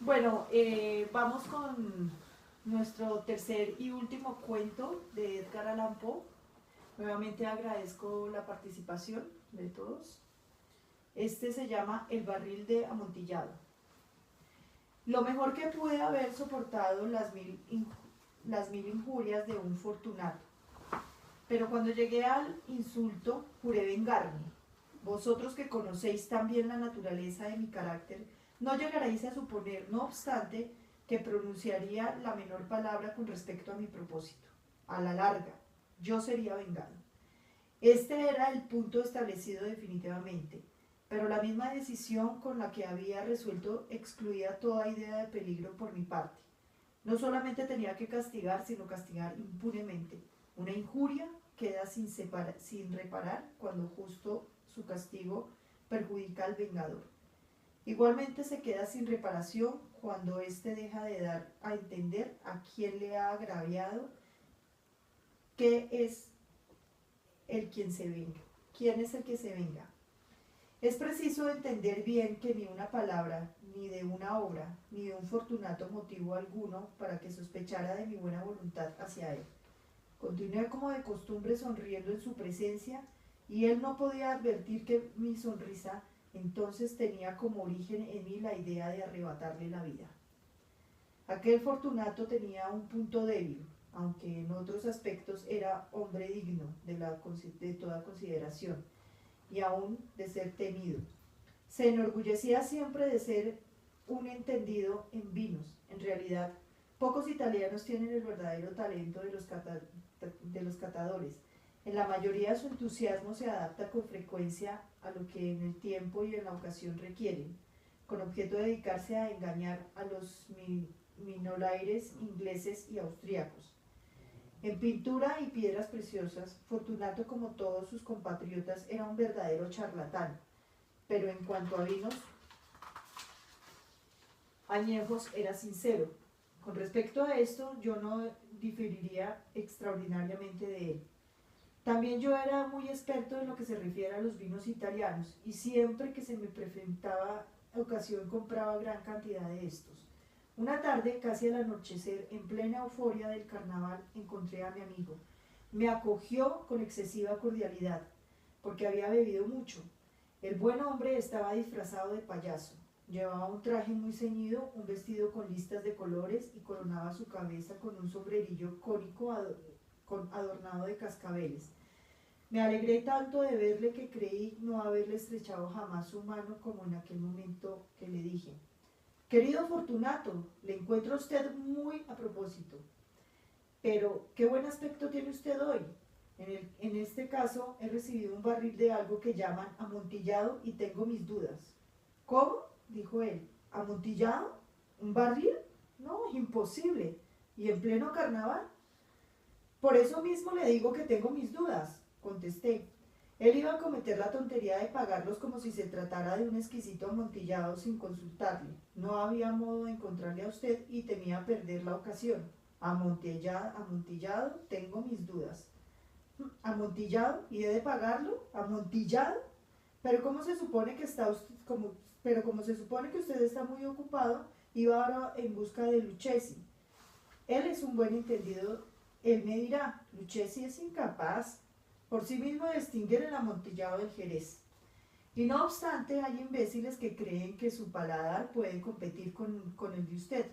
Bueno, vamos con nuestro tercer y último cuento de Edgar Allan Poe. Nuevamente agradezco la participación de todos. Este se llama El barril de Amontillado. Lo mejor que pude haber soportado las mil injurias de un Fortunato. Pero cuando llegué al insulto, juré vengarme. Vosotros que conocéis tan bien la naturaleza de mi carácter, no llegaréis a suponer, no obstante, que pronunciaría la menor palabra con respecto a mi propósito. A la larga, yo sería vengado. Este era el punto establecido definitivamente, pero la misma decisión con la que había resuelto excluía toda idea de peligro por mi parte. No solamente tenía que castigar, sino castigar impunemente. Una injuria queda sin reparar cuando justo su castigo perjudica al vengador. Igualmente se queda sin reparación cuando éste deja de dar a entender a quien le ha agraviado qué es el quien se venga. ¿Quién es el que se venga? Es preciso entender bien que ni una palabra, ni de una obra, ni de un Fortunato motivo alguno para que sospechara de mi buena voluntad hacia él. Continué como de costumbre sonriendo en su presencia, y él no podía advertir que mi sonrisa entonces tenía como origen en mí la idea de arrebatarle la vida. Aquel Fortunato tenía un punto débil, aunque en otros aspectos era hombre digno de toda consideración y aún de ser temido. Se enorgullecía siempre de ser un entendido en vinos. En realidad, pocos italianos tienen el verdadero talento de los catadores. En la mayoría su entusiasmo se adapta con frecuencia a lo que en el tiempo y en la ocasión requieren, con objeto de dedicarse a engañar a los minoraires ingleses y austríacos. En pintura y piedras preciosas, Fortunato, como todos sus compatriotas, era un verdadero charlatán, pero en cuanto a vinos añejos era sincero. Con respecto a esto, yo no diferiría extraordinariamente de él. También yo era muy experto en lo que se refiere a los vinos italianos, y siempre que se me presentaba ocasión compraba gran cantidad de estos. Una tarde, casi al anochecer, en plena euforia del carnaval, encontré a mi amigo. Me acogió con excesiva cordialidad, porque había bebido mucho. El buen hombre estaba disfrazado de payaso. Llevaba un traje muy ceñido, un vestido con listas de colores, y coronaba su cabeza con un sombrerillo cónico adornado de cascabeles. Me alegré tanto de verle que creí no haberle estrechado jamás su mano como en aquel momento que le dije: querido Fortunato, le encuentro a usted muy a propósito. Pero, ¿qué buen aspecto tiene usted hoy? En este caso, he recibido un barril de algo que llaman amontillado y tengo mis dudas. ¿Cómo? Dijo él. ¿Amontillado? ¿Un barril? No, imposible. ¿Y en pleno carnaval? Por eso mismo le digo que tengo mis dudas, contesté. Él iba a cometer la tontería de pagarlos como si se tratara de un exquisito amontillado sin consultarle. No había modo de encontrarle a usted y temía perder la ocasión. Amontillado, tengo mis dudas. ¿Amontillado? ¿Y he de pagarlo? ¿Amontillado? Pero ¿cómo se supone que está usted, pero como se supone que usted está muy ocupado, iba ahora en busca de Lucchesi. Él es un buen entendido. Él me dirá: Lucchesi es incapaz por sí mismo de distinguir el amontillado del Jerez. Y no obstante, hay imbéciles que creen que su paladar puede competir con el de usted.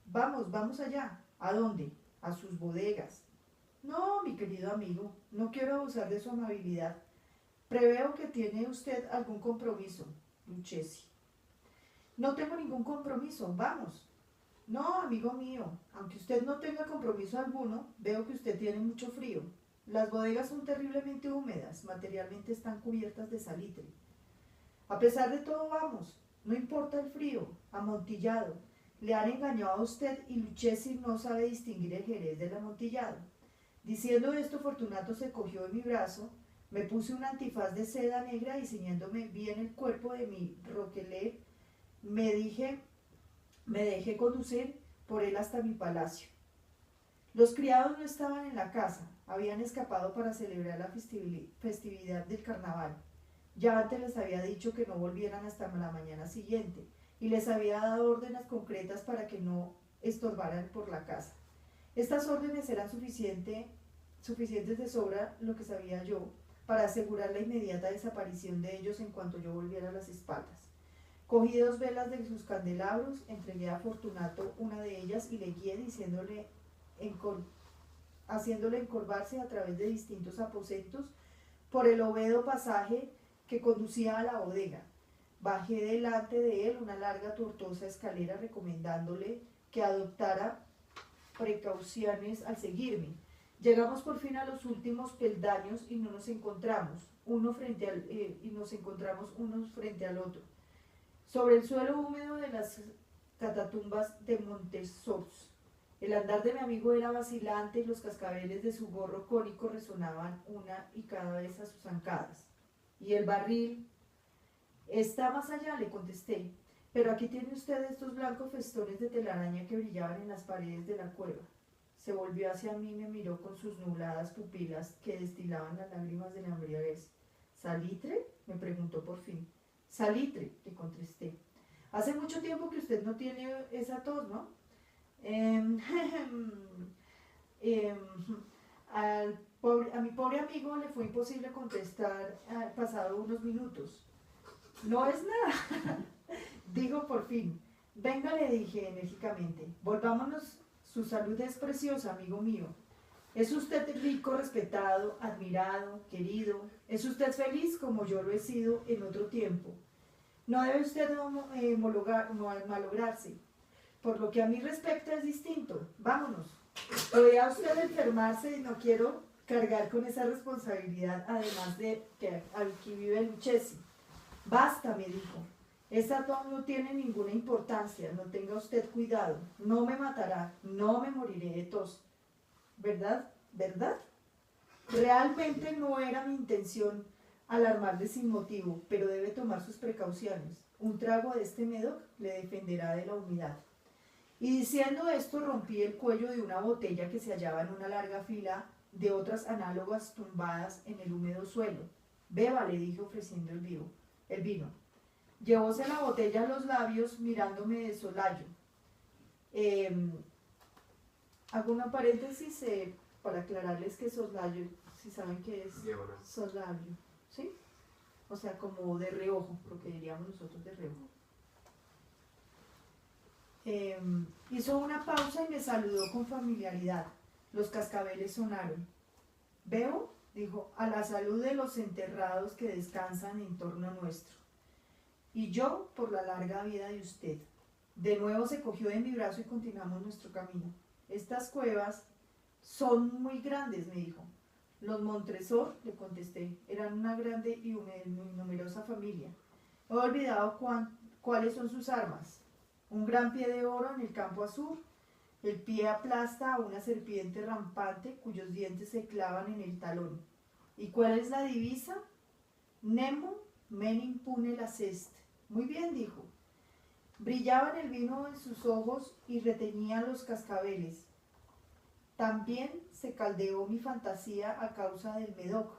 Vamos allá. ¿A dónde? A sus bodegas. No, mi querido amigo, no quiero abusar de su amabilidad. Preveo que tiene usted algún compromiso, Lucchesi. No tengo ningún compromiso, vamos. No, amigo mío, aunque usted no tenga compromiso alguno, veo que usted tiene mucho frío. Las bodegas son terriblemente húmedas, materialmente están cubiertas de salitre. A pesar de todo, vamos, no importa el frío, amontillado. Le han engañado a usted y Lucchesi no sabe distinguir el Jerez del amontillado. Diciendo esto, Fortunato se cogió de mi brazo, me puse un antifaz de seda negra y ciñéndome bien el cuerpo de mi roquelé, me dejé conducir por él hasta mi palacio. Los criados no estaban en la casa, habían escapado para celebrar la festividad del carnaval. Ya antes les había dicho que no volvieran hasta la mañana siguiente, y les había dado órdenes concretas para que no estorbaran por la casa. Estas órdenes eran suficientes de sobra, lo que sabía yo, para asegurar la inmediata desaparición de ellos en cuanto yo volviera a las espaldas. Cogí 2 velas de sus candelabros, entregué a Fortunato una de ellas y le guié haciéndole encorvarse a través de distintos aposentos por el ovedo pasaje que conducía a la bodega. Bajé delante de él una larga tortuosa escalera recomendándole que adoptara precauciones al seguirme. Llegamos por fin a los últimos peldaños y nos encontramos unos frente al otro. Sobre el suelo húmedo de las catatumbas de Montesors. El andar de mi amigo era vacilante y los cascabeles de su gorro cónico resonaban una y cada vez a sus zancadas. ¿Y el barril? Está más allá, le contesté, pero aquí tiene usted estos blancos festones de telaraña que brillaban en las paredes de la cueva. Se volvió hacia mí y me miró con sus nubladas pupilas que destilaban las lágrimas de la embriaguez. ¿Salitre?, me preguntó por fin. Salitre, le contesté. Hace mucho tiempo que usted no tiene esa tos, ¿no? A mi pobre amigo le fue imposible contestar pasado unos minutos. No es nada, digo por fin. Venga, le dije enérgicamente, volvámonos. Su salud es preciosa, amigo mío. Es usted rico, respetado, admirado, querido. Es usted feliz como yo lo he sido en otro tiempo. No debe usted malograrse. Por lo que a mí respecta es distinto. Vámonos. Podría usted enfermarse y no quiero cargar con esa responsabilidad, además de que aquí vive Lucchesi. Basta, me dijo. Esa tos no tiene ninguna importancia, no tenga usted cuidado. No me matará, no me moriré de tos. ¿Verdad? ¿Verdad? Realmente no era mi intención alarmarle sin motivo, pero debe tomar sus precauciones. Un trago de este Médoc le defenderá de la humedad. Y diciendo esto rompí el cuello de una botella que se hallaba en una larga fila de otras análogas tumbadas en el húmedo suelo. Beba, le dije ofreciendo el vino. Llevóse la botella a los labios mirándome de solayo. Hago una paréntesis para aclararles que soslayo, si saben qué es soslayo, ¿sí? O sea, como de reojo, lo que diríamos nosotros de reojo. Hizo una pausa y me saludó con familiaridad. Los cascabeles sonaron. ¿Veo?, dijo, a la salud de los enterrados que descansan en torno nuestro. Y yo por la larga vida de usted. De nuevo se cogió de mi brazo y continuamos nuestro camino. Estas cuevas son muy grandes, me dijo. Los Montresor, le contesté, eran una grande y numerosa familia. He olvidado cuáles son sus armas. Un gran pie de oro en el campo azul. El pie aplasta a una serpiente rampante cuyos dientes se clavan en el talón. ¿Y cuál es la divisa? Nemo men impune lacest. Muy bien, dijo. Brillaban el vino en sus ojos y retenían los cascabeles. También se caldeó mi fantasía a causa del Médoc.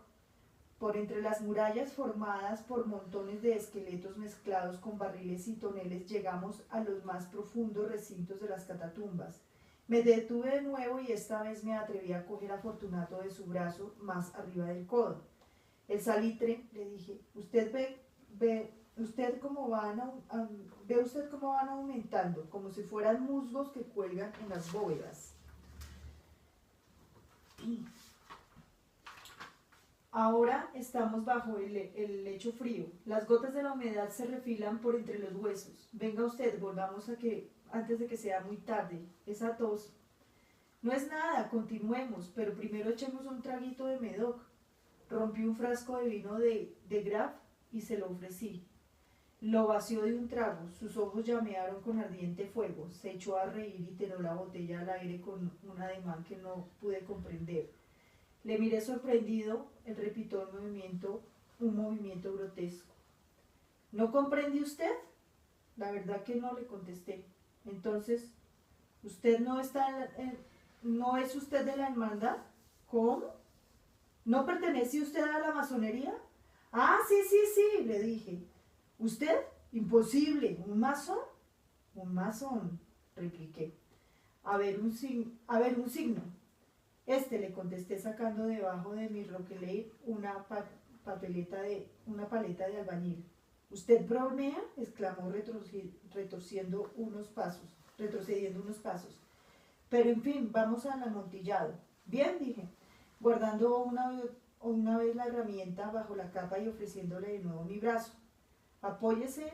Por entre las murallas formadas por montones de esqueletos mezclados con barriles y toneles llegamos a los más profundos recintos de las catatumbas. Me detuve de nuevo y esta vez me atreví a coger a Fortunato de su brazo más arriba del codo. El salitre, le dije, ¿ve usted cómo van aumentando, como si fueran musgos que cuelgan en las bóvedas? Ahora estamos bajo el lecho frío. Las gotas de la humedad se refilan por entre los huesos. Venga usted, volvamos antes de que sea muy tarde. Esa tos. No es nada, continuemos, pero primero echemos un traguito de Médoc. Rompí un frasco de vino de Graf y se lo ofrecí. Lo vació de un trago, sus ojos llamearon con ardiente fuego. Se echó a reír y tiró la botella al aire con un ademán que no pude comprender. Le miré sorprendido, él repitió un movimiento grotesco. ¿No comprende usted? La verdad que no, le contesté. Entonces, ¿usted no es usted de la hermandad? ¿Cómo? ¿No pertenece usted a la masonería? Ah, sí, le dije. ¿Usted? Imposible, ¿un masón? Un masón, repliqué. A ver un signo. Le contesté sacando debajo de mi roquelaire una paleta de albañil. ¿Usted bromea? Exclamó retrocediendo unos pasos. Pero en fin, vamos al amontillado. Bien, dije, guardando una vez la herramienta bajo la capa y ofreciéndole de nuevo mi brazo. Apoyóse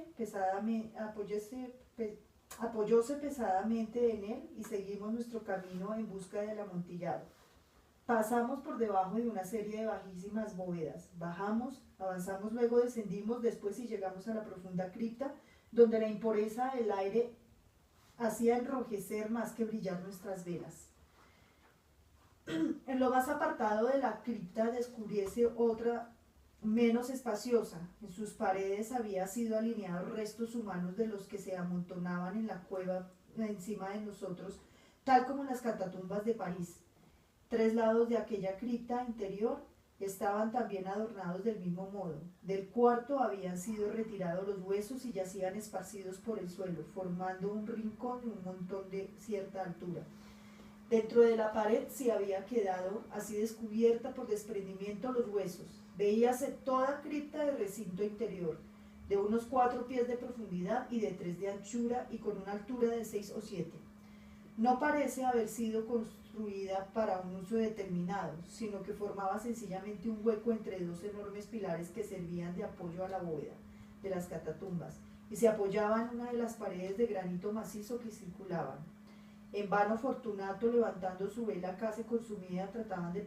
pesadamente en él y seguimos nuestro camino en busca del amontillado. Pasamos por debajo de una serie de bajísimas bóvedas. Bajamos, avanzamos, luego descendimos, después y llegamos a la profunda cripta, donde la impureza del aire hacía enrojecer más que brillar nuestras velas. En lo más apartado de la cripta descubriese otra menos espaciosa. En sus paredes había sido alineados restos humanos de los que se amontonaban en la cueva encima de nosotros, tal como en las catatumbas de París. 3 lados de aquella cripta interior estaban también adornados del mismo modo. Del cuarto habían sido retirados los huesos y yacían esparcidos por el suelo, formando un rincón y un montón de cierta altura. Dentro de la pared se había quedado así descubierta por desprendimiento los huesos. Veíase toda cripta de recinto interior, de unos 4 pies de profundidad y de 3 de anchura y con una altura de 6 o 7. No parece haber sido construida para un uso determinado, sino que formaba sencillamente un hueco entre 2 enormes pilares que servían de apoyo a la bóveda de las catatumbas y se apoyaban en una de las paredes de granito macizo que circulaban. En vano Fortunato, levantando su vela casi consumida, trataban de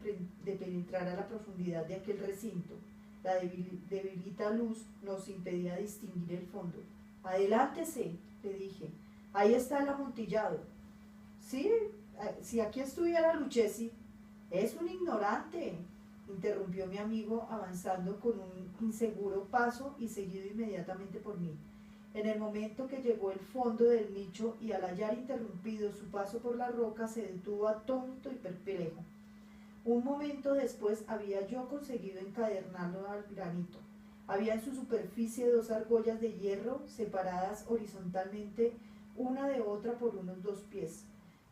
penetrar a la profundidad de aquel recinto. La debilita luz nos impedía distinguir el fondo. «Adelántese», le dije. «Ahí está el amontillado». «Sí, si aquí estuviera Lucchesi». «Es un ignorante», interrumpió mi amigo, avanzando con un inseguro paso y seguido inmediatamente por mí. En el momento que llegó al fondo del nicho y al hallar interrumpido su paso por la roca, se detuvo atónito y perplejo. Un momento después había yo conseguido encadernarlo al granito. Había en su superficie 2 argollas de hierro separadas horizontalmente una de otra por unos 2 pies.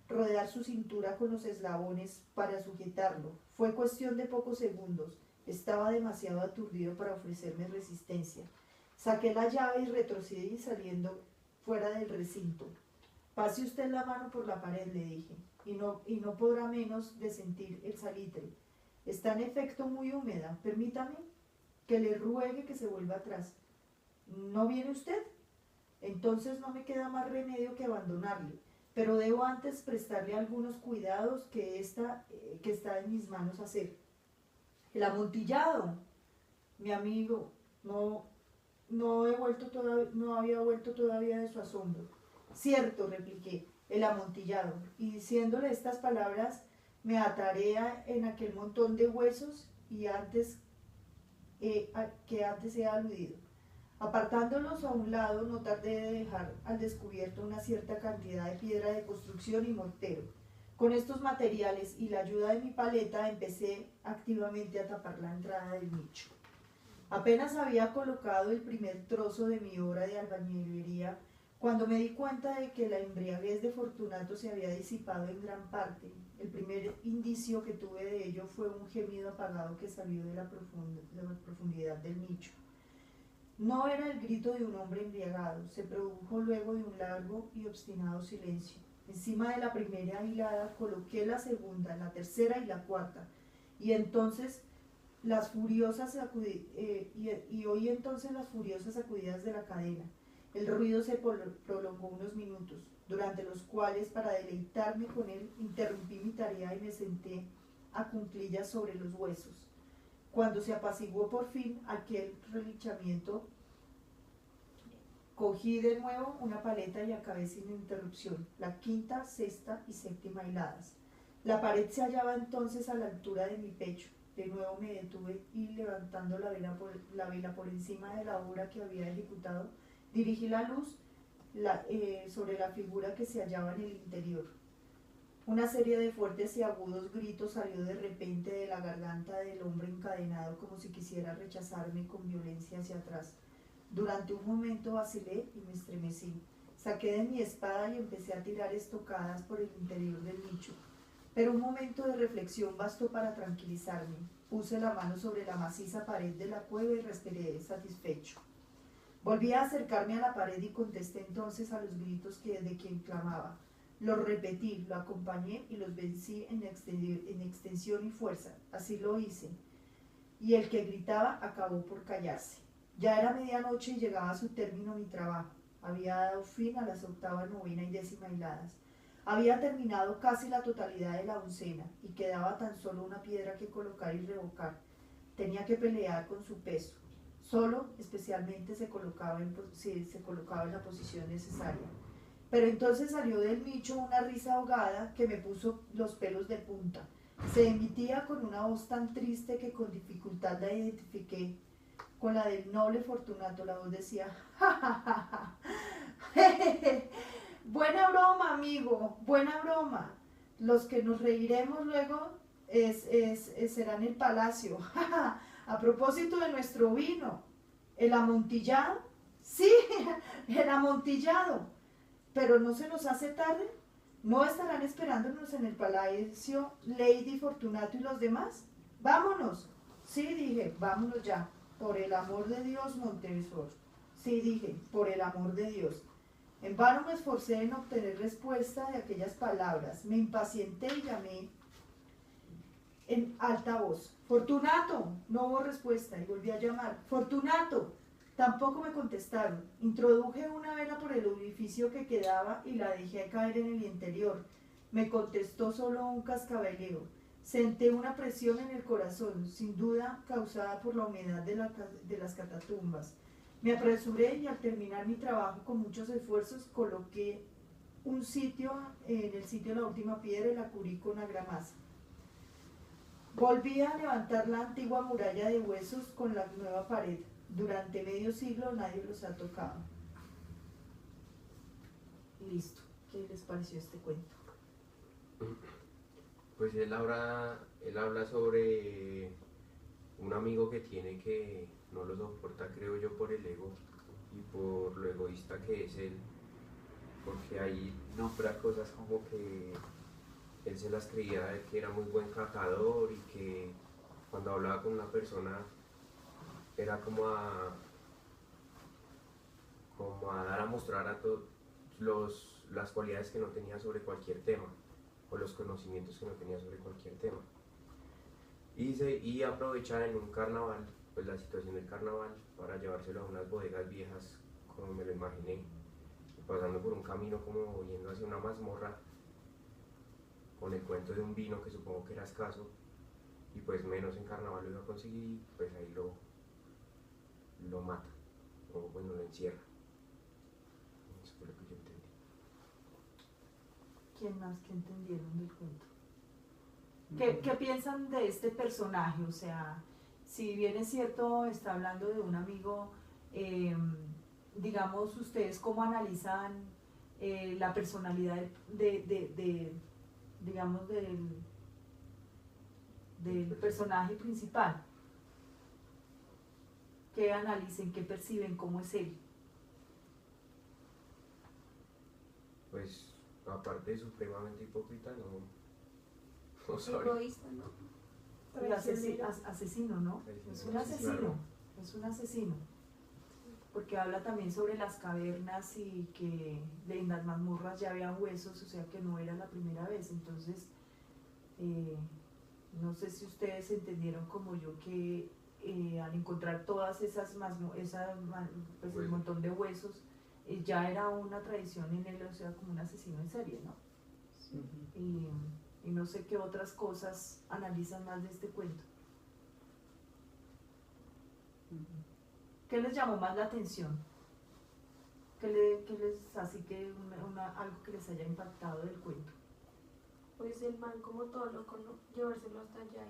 Rodear su cintura con los eslabones para sujetarlo. Fue cuestión de pocos segundos. Estaba demasiado aturdido para ofrecerme resistencia. Saqué la llave y retrocedí saliendo fuera del recinto. «Pase usted la mano por la pared», le dije, y no podrá menos de sentir el salitre. Está en efecto muy húmeda. Permítame que le ruegue que se vuelva atrás. ¿No viene usted? Entonces no me queda más remedio que abandonarle, pero debo antes prestarle algunos cuidados que está en mis manos hacer. «El amontillado». Mi amigo no había vuelto todavía de su asombro. «Cierto», repliqué, «el amontillado», y diciéndole estas palabras me atarea en aquel montón de huesos que antes he aludido. Apartándolos a un lado, no tardé de dejar al descubierto una cierta cantidad de piedra de construcción y mortero. Con estos materiales y la ayuda de mi paleta empecé activamente a tapar la entrada del nicho. Apenas había colocado el primer trozo de mi obra de albañilería cuando me di cuenta de que la embriaguez de Fortunato se había disipado en gran parte. El primer indicio que tuve de ello fue un gemido apagado que salió de la profundidad del nicho. No era el grito de un hombre embriagado, se produjo luego de un largo y obstinado silencio. Encima de la primera hilada coloqué la segunda, la tercera y la cuarta, y entonces oí entonces las furiosas sacudidas de la cadena. El ruido se prolongó unos minutos, durante los cuales, para deleitarme con él, interrumpí mi tarea y me senté a cuclillas sobre los huesos. Cuando se apaciguó por fin aquel relinchamiento, cogí de nuevo una paleta y acabé sin interrupción la quinta, sexta y séptima hiladas. La pared se hallaba entonces a la altura de mi pecho. De nuevo me detuve y, levantando la vela por encima de la obra que había ejecutado, dirigí la luz sobre la figura que se hallaba en el interior. Una serie de fuertes y agudos gritos salió de repente de la garganta del hombre encadenado, como si quisiera rechazarme con violencia hacia atrás. Durante un momento vacilé y me estremecí. Saqué de mi espada y empecé a tirar estocadas por el interior del nicho. Pero un momento de reflexión bastó para tranquilizarme. Puse la mano sobre la maciza pared de la cueva y respiré satisfecho. Volví a acercarme a la pared y contesté entonces a los gritos de quien clamaba. Los repetí, lo acompañé y los vencí en extensión y fuerza. Así lo hice. Y el que gritaba acabó por callarse. Ya era medianoche y llegaba a su término mi trabajo. Había dado fin a las octava, novena y décima hiladas. Había terminado casi la totalidad de la oncena y quedaba tan solo una piedra que colocar y revocar. Tenía que pelear con su peso. Solo, especialmente, se colocaba en la posición necesaria. Pero entonces salió del nicho una risa ahogada que me puso los pelos de punta. Se emitía con una voz tan triste que con dificultad la identifiqué con la del noble Fortunato. La voz decía, ¡ja, ja, ja, ja! Buena broma, amigo, buena broma. Los que nos reiremos luego serán el palacio. ¡Ja, ja! A propósito de nuestro vino, ¿el amontillado? Sí, el amontillado. Pero no se nos hace tarde. ¿No estarán esperándonos en el palacio Lady Fortunato y los demás? ¡Vámonos! Sí, dije, vámonos ya. Por el amor de Dios, Montesor. Sí, dije, por el amor de Dios. En vano me esforcé en obtener respuesta de aquellas palabras. Me impacienté y llamé en alta voz. ¡Fortunato! No hubo respuesta y volví a llamar. ¡Fortunato! Tampoco me contestaron. Introduje una vela por el orificio que quedaba y la dejé caer en el interior. Me contestó solo un cascabeleo. Senté una presión en el corazón, sin duda causada por la humedad de las catatumbas. Me apresuré y al terminar mi trabajo con muchos esfuerzos coloqué en el sitio de la última piedra y la cubrí con argamasa. Volví a levantar la antigua muralla de huesos con la nueva pared. Durante medio siglo nadie los ha tocado. Listo. ¿Qué les pareció este cuento? Pues él habla sobre un amigo que tiene que no lo soporta, creo yo, por el ego y por lo egoísta que es él, porque ahí nombra cosas como que él se las creía de que era muy buen cazador y que cuando hablaba con una persona era como a dar a mostrar a todos las cualidades que no tenía sobre cualquier tema o los conocimientos que no tenía sobre cualquier tema. Y aprovechar en un carnaval, pues la situación del carnaval, para llevárselo a unas bodegas viejas, como me lo imaginé, pasando por un camino como yendo hacia una mazmorra, con el cuento de un vino que supongo que era escaso, y pues menos en carnaval lo iba a conseguir, y pues ahí lo mata, o bueno, lo encierra. Eso fue lo que yo entendí. ¿Quién más que entendieron del cuento? ¿Qué piensan de este personaje? O sea, si bien es cierto, está hablando de un amigo, digamos, ustedes cómo analizan la personalidad digamos, del personaje principal. ¿Qué analicen, qué perciben, cómo es él? Pues aparte de supremamente hipócrita, no sabría. Egoísta, ¿no? Y asesino, ¿no? Es un asesino, es un asesino. Porque habla también sobre las cavernas y que en las mazmorras ya había huesos, o sea que no era la primera vez. Entonces, no sé si ustedes entendieron como yo que al encontrar todas esas pues el montón de huesos, ya era una tradición en él, o sea, como un asesino en serie, ¿no? Sí. Y no sé qué otras cosas analizan más de este cuento. ¿Qué les llamó más la atención? Así que algo que les haya impactado del cuento? Pues el man como todo loco, ¿no? Llevárselo hasta allá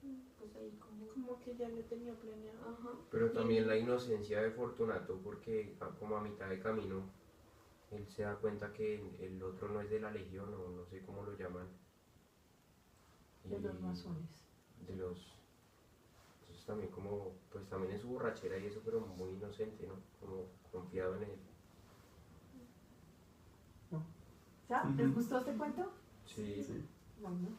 y pues ahí como que ya lo tenía planeado. Ajá. Pero también la inocencia de Fortunato, porque como a mitad de camino él se da cuenta que el otro no es de la legión, o no sé cómo lo llaman. De los masones. Entonces también como, pues también es su borrachera y eso, pero muy inocente, ¿no? Como confiado en él. ¿Ya? ¿Les gustó este cuento? Sí. Bueno,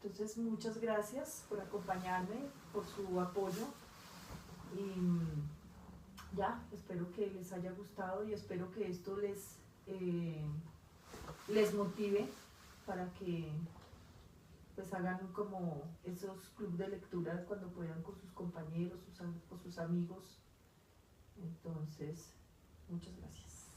entonces muchas gracias por acompañarme, por su apoyo y ya, espero que les haya gustado y espero que esto les motive para que pues hagan como esos clubes de lectura cuando puedan con sus compañeros o sus amigos. Entonces, muchas gracias.